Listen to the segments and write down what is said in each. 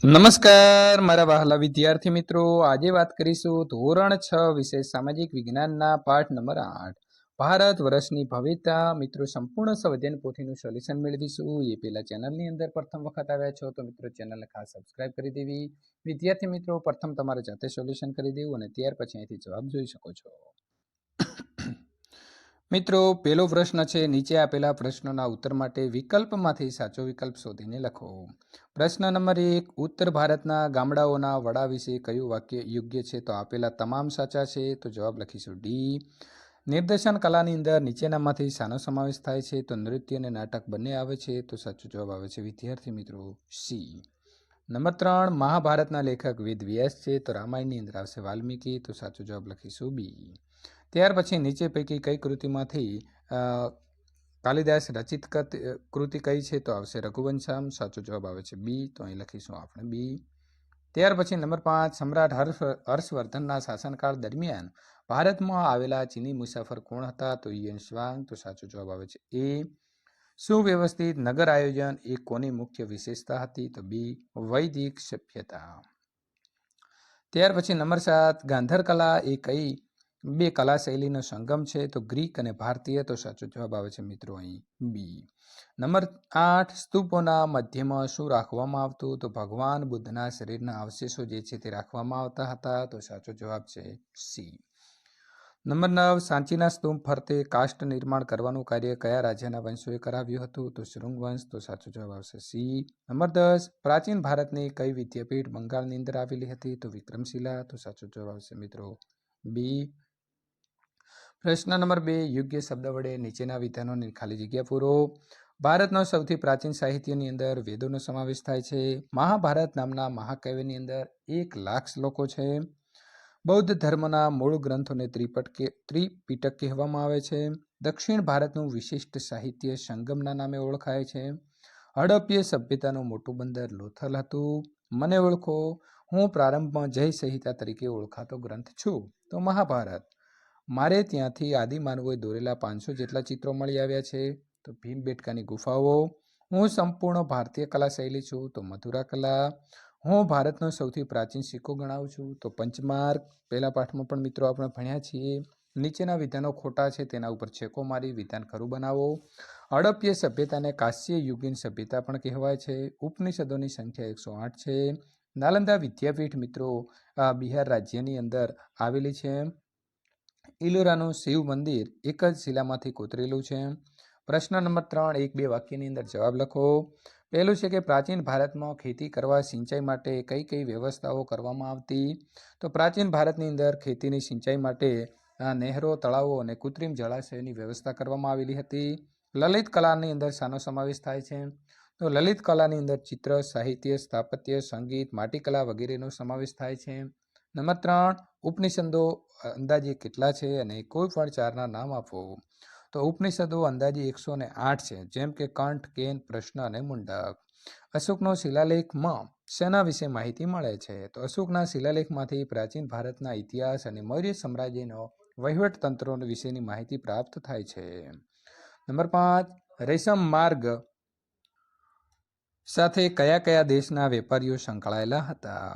નમસ્કાર મારા વહાલા વિદ્યાર્થી મિત્રો, આજે વાત કરીશું ધોરણ 6 વિષય સામાજિક વિજ્ઞાનના પાઠ નંબર 8 ભારત વર્ષની ભવ્યતા. મિત્રો સંપૂર્ણ સંવિધાન પોથીનું સોલ્યુશન મેળવીશું. એ પહેલા ચેનલની અંદર પ્રથમ વખત આવ્યા છો તો મિત્રો ચેનલને ખાસ સબસ્ક્રાઇબ કરી દેવી. વિદ્યાર્થી મિત્રો પ્રથમ તમારે જાતે સોલ્યુશન કરી દેવું અને ત્યાર પછી અહીંથી જવાબ જોઈ શકો છો. મિત્રો પહેલો પ્રશ્ન છે, નીચે આપેલા પ્રશ્નોના ઉત્તર માટે વિકલ્પમાંથી સાચો વિકલ્પ શોધીને લખો. પ્રશ્ન નંબર 1, ઉત્તર ભારતના ગામડાઓના વડા વિશે કયું વાક્ય યોગ્ય છે? તો આપેલા તમામ સાચા છે, તો જવાબ લખીશું ડી. નિર્દેશન કલાની અંદર નીચેનામાંથી શાનો સમાવેશ થાય છે? તો નૃત્ય અને નાટક બંને આવે છે, તો સાચો જવાબ આવે છે વિદ્યાર્થી મિત્રો સી. નંબર 3, મહાભારતના લેખક વેદ વ્યાસ છે, તો રામાયણની અંદર આવશે વાલ્મીકી, તો સાચો જવાબ લખીશું બી. ત્યાર પછી નીચે પૈકી કઈ કૃતિમાંથી કાલિદાસ રચિત કૃતિ કઈ છે? તો આવશે રઘુવંશમ, સાચો જવાબ આવે છે બી, તો અહીં લખીશું આપણે બી. ત્યાર પછી નંબર 5, સમ્રાટ હર્ષવર્ધનના શાસનકાળ દરમિયાન ભારતમાં આવેલા ચીની મુસાફર કોણ હતા? તો યન શ્વાંગ, તો સાચો જવાબ આવે છે એ. સુવ્યવસ્થિત નગર આયોજન એ કોની મુખ્ય વિશેષતા હતી? તો બી, વૈદિક સભ્યતા. ત્યાર પછી નંબર 7, ગાંધાર કલા એ કઈ બે કલા શૈલીનો સંગમ છે? તો ગ્રીક અને ભારતીય, તો સાચો જવાબ આવે છે મિત્રો અહીં બી. નંબર 8, સ્તૂપોના મધ્યમાં શું રાખવામાં આવતું? તો ભગવાન બુદ્ધના શરીરના અવશેષો જે છે તે રાખવામાં આવતા હતા, તો સાચો જવાબ છે સી. નંબર 9, સાંચીના સ્તૂપ ફરતે કાષ્ટ નિર્માણ કરવાનું કાર્ય કયા રાજાના વંશોએ કરાવ્યું હતું? તો શૃંગ વંશ, તો સાચો જવાબ આવશે સી. નંબર 10, પ્રાચીન ભારતની કઈ વિદ્યાપીઠ બંગાળની અંદર આવેલી હતી? તો વિક્રમશિલા, તો સાચો જવાબ આવશે મિત્રો બી. પ્રશ્ન નંબર 2, યોગ્ય શબ્દ વડે નીચેના વિધાનોની ખાલી જગ્યા પૂરો. ભારતનો સૌથી પ્રાચીન સાહિત્યની અંદર વેદોનો સમાવેશ થાય છે. મહાભારત નામના મહાકાવ્યની અંદર 1,00,000 શ્લોકો છે. બૌદ્ધ ધર્મના મૂળ ગ્રંથોને ત્રિપિટક કહેવામાં આવે છે. દક્ષિણ ભારતનું વિશિષ્ટ સાહિત્ય સંગમના નામે ઓળખાય છે. હડપ્પીય સભ્યતાનું મોટું બંદર લોથલ હતું. મને ઓળખો, હું પ્રારંભમાં જય સંહિતા તરીકે ઓળખાતો ગ્રંથ છું. તો મહાભારત. મારે ત્યાંથી આદિમાનવોએ દોરેલા 500 જેટલા ચિત્રો મળી આવ્યા છે. તો ભીમબેટકાની ગુફાઓ. હું સંપૂર્ણ ભારતીય કલા શૈલી છું. તો મથુરા કલા. હું ભારતનો સૌથી પ્રાચીન સિક્કો ગણાવું છું. તો પંચમાર્ક. પહેલા પાઠમાં પણ મિત્રો આપણે ભણ્યા છીએ. નીચેના વિધાનો ખોટા છે, તેના ઉપર છેકો મારી વિધાન ખરું બનાવો. હડપ્પીય સભ્યતાને કાંસ્ય યુગીન સભ્યતા પણ કહેવાય છે. ઉપનિષદોની સંખ્યા 108 છે. નાલંદા વિદ્યાપીઠ મિત્રો બિહાર રાજ્યની અંદર આવેલી છે. ઇલોરાનું શિવ મંદિર એક જ શિલામાંથી કોતરેલું છે. પ્રશ્ન નંબર 3, 1-2 વાક્યની અંદર જવાબ લખો. પહેલું છે કે પ્રાચીન ભારતમાં ખેતી કરવા સિંચાઈ માટે કઈ કઈ વ્યવસ્થાઓ કરવામાં આવતી? તો પ્રાચીન ભારતની અંદર ખેતીની સિંચાઈ માટે નહેરો, તળાવો અને કૃત્રિમ જળાશયોની વ્યવસ્થા કરવામાં આવેલી હતી. લલિત કલાની અંદર શાનો સમાવેશ થાય છે? તો લલિત કલાની અંદર ચિત્ર, સાહિત્ય, સ્થાપત્ય, સંગીત, માટીકલા વગેરેનો સમાવેશ થાય છે. નંબર 3, ઉપનિષદો અંદાજે કેટલા છે અને કોઈ પણ 4ના નામ આપો. તો ઉપનિષદો અંદાજે 108 છે, જેમ કે કંઠ, કેન, પ્રશ્ન અને મુંડક. અશોકનો શિલાલેખમાં શેના વિશે માહિતી મળે છે? તો અશોકના શિલાલેખમાંથી પ્રાચીન ભારતના ઇતિહાસ અને મૌર્ય સામ્રાજ્યનો વહીવટતંત્રો વિશેની માહિતી પ્રાપ્ત થાય છે. નંબર 5, રેશમ માર્ગ સાથે કયા કયા દેશના વેપારીઓ સંકળાયેલા હતા?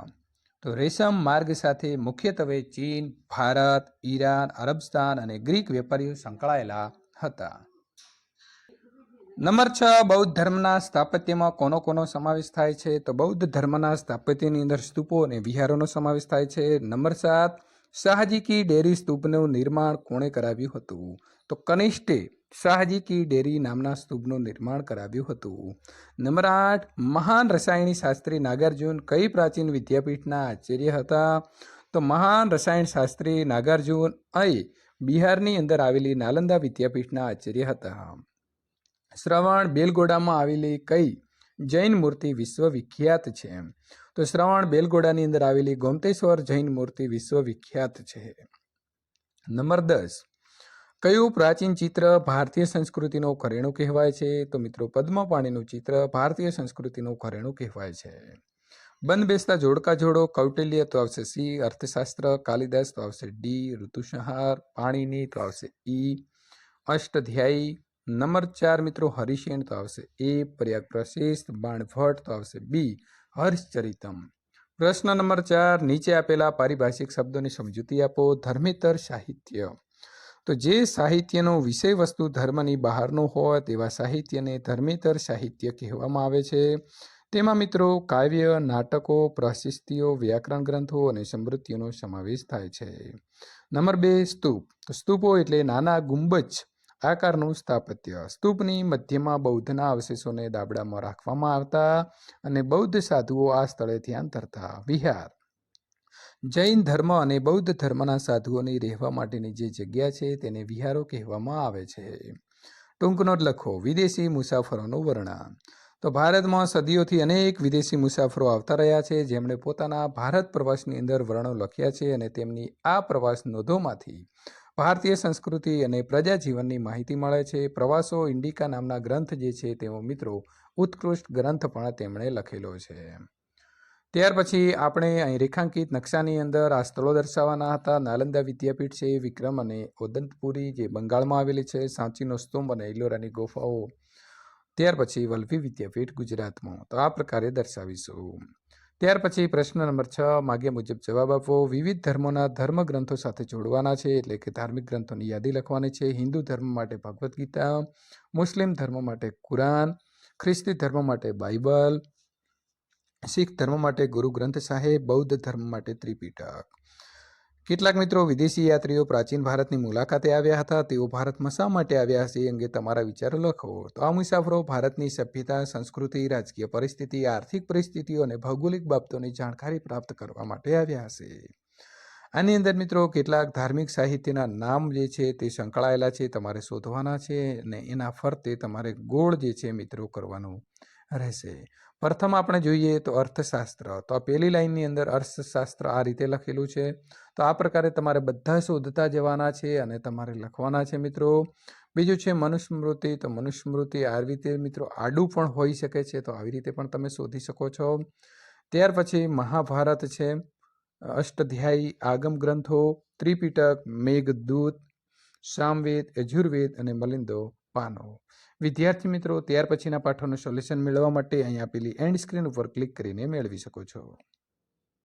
તો રેશમ માર્ગ સાથે મુખ્યત્વે ચીન, ભારત, ઈરાન, અરબસ્તાન અને ગ્રીક વેપારીઓ સંકળાયેલા હતા. નંબર 6, બૌદ્ધ ધર્મના સ્થાપત્યમાં કોનો કોનો સમાવેશ થાય છે? તો બૌદ્ધ ધર્મના સ્થાપત્યની અંદર સ્તૂપો અને વિહારોનો સમાવેશ થાય છે. નંબર 7, શાહજી કી ડેરી સ્તૂપનું નિર્માણ કોણે કરાવ્યું હતું? તો કનિષ્ઠે શાહજી કી ડેરી નામના સ્તૂપનું નિર્માણ કરાવ્યું હતું. નંબર 8, મહાન રસાયણી શાસ્ત્રી નાગાર્જુન કઈ પ્રાચીન વિદ્યાપીઠના આચાર્ય હતા? તો મહાન રસાયણ શાસ્ત્રી નાગાર્જુન બિહારની અંદર આવેલી નાલંદા વિદ્યાપીઠના આચાર્ય હતા. શ્રવણ બેલગોડામાં આવેલી કઈ જૈન મૂર્તિ વિશ્વવિખ્યાત છે? તો શ્રવણ બેલગોડાની અંદર આવેલી ગોમતેશ્વર જૈન મૂર્તિ વિશ્વવિખ્યાત છે. નંબર 10, કયું પ્રાચીન ચિત્ર ભારતીય સંસ્કૃતિનું ઘરેણું કહેવાય છે? તો મિત્રો પદ્મપાણીનું ચિત્ર ભારતીય સંસ્કૃતિનું ઘરેણું કહેવાય છે. બંધ બેસતા જોડકા જોડો. કૌટિલ્ય, તો આવશે સી. અર્થશાસ્ત્ર. કાલિદાસ, તો આવશે ડી. ઋતુસંહાર. પાણીની, તો આવશે ઈ. અષ્ટધ્યાયી. નંબર 4 મિત્રો હરિસેન, તો આવશે એ. પર્યાગ પ્રશિસ્ત. બાણભટ્ટ, તો આવશે બી. હર્ષચરિતમ. પ્રશ્ન નંબર 4, નીચે આપેલા પારિભાષિક શબ્દોની સમજૂતી આપો. ધર્મેતર સાહિત્ય. તો જે સાહિત્યનો વિષય વસ્તુ ધર્મની બહારનો હોય તેવા સાહિત્યને ધર્મેતર સાહિત્ય કહેવામાં આવે છે. તેમાં મિત્રો કાવ્ય, નાટકો, પ્રશસ્તિઓ, વ્યાકરણ ગ્રંથો અને સ્મૃતિઓનો સમાવેશ થાય છે. નંબર 2, સ્તૂપ. તો સ્તૂપો એટલે નાના ગુંબજ આકારનું સ્થાપત્ય. સ્તૂપની મધ્યમાં બૌદ્ધના અવશેષોને દાબડામાં રાખવામાં આવતા અને બૌદ્ધ સાધુઓ આ સ્થળે ધ્યાન ધરતા. વિહાર. જૈન ધર્મ અને બૌદ્ધ ધર્મના સાધુઓની રહેવા માટેની જે જગ્યા છે તેને વિહારો કહેવામાં આવે છે. ટૂંક નોંધ લખો. વિદેશી મુસાફરોનું વર્ણન. તો ભારતમાં સદીઓથી અનેક વિદેશી મુસાફરો આવતા રહ્યા છે, જેમણે પોતાના ભારત પ્રવાસની અંદર વર્ણનો લખ્યા છે અને તેમની આ પ્રવાસ નોંધોમાંથી ભારતીય સંસ્કૃતિ અને પ્રજાજીવનની માહિતી મળે છે. પ્રવાસો ઇન્ડિકા નામના ગ્રંથ જે છે તેઓ મિત્રો ઉત્કૃષ્ટ ગ્રંથ પણ તેમણે લખેલો છે. ત્યાર પછી આપણે અહીં રેખાંકિત નકશાની અંદર આ સ્થળો દર્શાવવાના હતા. નાલંદા વિદ્યાપીઠ છે, વિક્રમ અને ઓદંતપુરી જે બંગાળમાં આવેલી છે, સાંચીનો સ્તંભ અને ઇલોરાની ગુફાઓ. ત્યાર પછી વલ્લભી વિદ્યાપીઠ ગુજરાતમાં. તો આ પ્રકારે દર્શાવીશું. ત્યાર પછી પ્રશ્ન નંબર 6, માગ્યા મુજબ જવાબ આપો. વિવિધ ધર્મોના ધર્મગ્રંથો સાથે જોડવાના છે, એટલે કે ધાર્મિક ગ્રંથોની યાદી લખવાની છે. હિન્દુ ધર્મ માટે ભગવદ્ ગીતા, મુસ્લિમ ધર્મ માટે કુરાન, ખ્રિસ્તી ધર્મ માટે બાઇબલ, શીખ ધર્મ માટે ગુરુ ગ્રંથ સાહેબ, બૌદ્ધ ધર્મ માટે ત્રિપિટક. કેટલાક મિત્રો વિદેશી યાત્રીઓ પ્રાચીન ભારતની મુલાકાતે આવ્યા હતા. તેઓ ભારતમાં શા માટે આવ્યા હશે એ અંગે તમારા વિચારો લખો. તો આ મુસાફરો ભારતની સભ્યતા, સંસ્કૃતિ, રાજકીય પરિસ્થિતિ, આર્થિક પરિસ્થિતિઓ અને ભૌગોલિક બાબતોની જાણકારી પ્રાપ્ત કરવા માટે આવ્યા હશે. આની અંદર મિત્રો કેટલાક ધાર્મિક સાહિત્યના નામ જે છે તે સંકળાયેલા છે, તમારે શોધવાના છે અને એના ફરતે તમારે ગોળ જે છે મિત્રો કરવાનું રહેશે. પ્રથમ આપણે જોઈએ તો અર્થશાસ્ત્ર. તો આ પહેલી લાઈનની અંદર અર્થશાસ્ત્ર આ રીતે લખેલું છે. તો આ પ્રકારે તમારે બધા શોધતા જવાના છે અને તમારે લખવાના છે મિત્રો. બીજું છે મનુસ્મૃતિ. તો મનુસ્મૃતિ આ રીતે મિત્રો આડું પણ હોઈ શકે છે, તો આવી રીતે પણ તમે શોધી શકો છો. ત્યાર પછી મહાભારત છે, અષ્ટાધ્યાયી આગમ ગ્રંથો, ત્રિપિટક, મેઘદૂત, સામવેદ, યજુર્વેદ અને મલિંદો પાનો. વિદ્યાર્થી મિત્રો ત્યાર પછીના પાઠોનું સોલ્યુશન મેળવવા માટે અહીં આપેલી એન્ડ સ્ક્રીન ઉપર ક્લિક કરીને મેળવી શકો છો.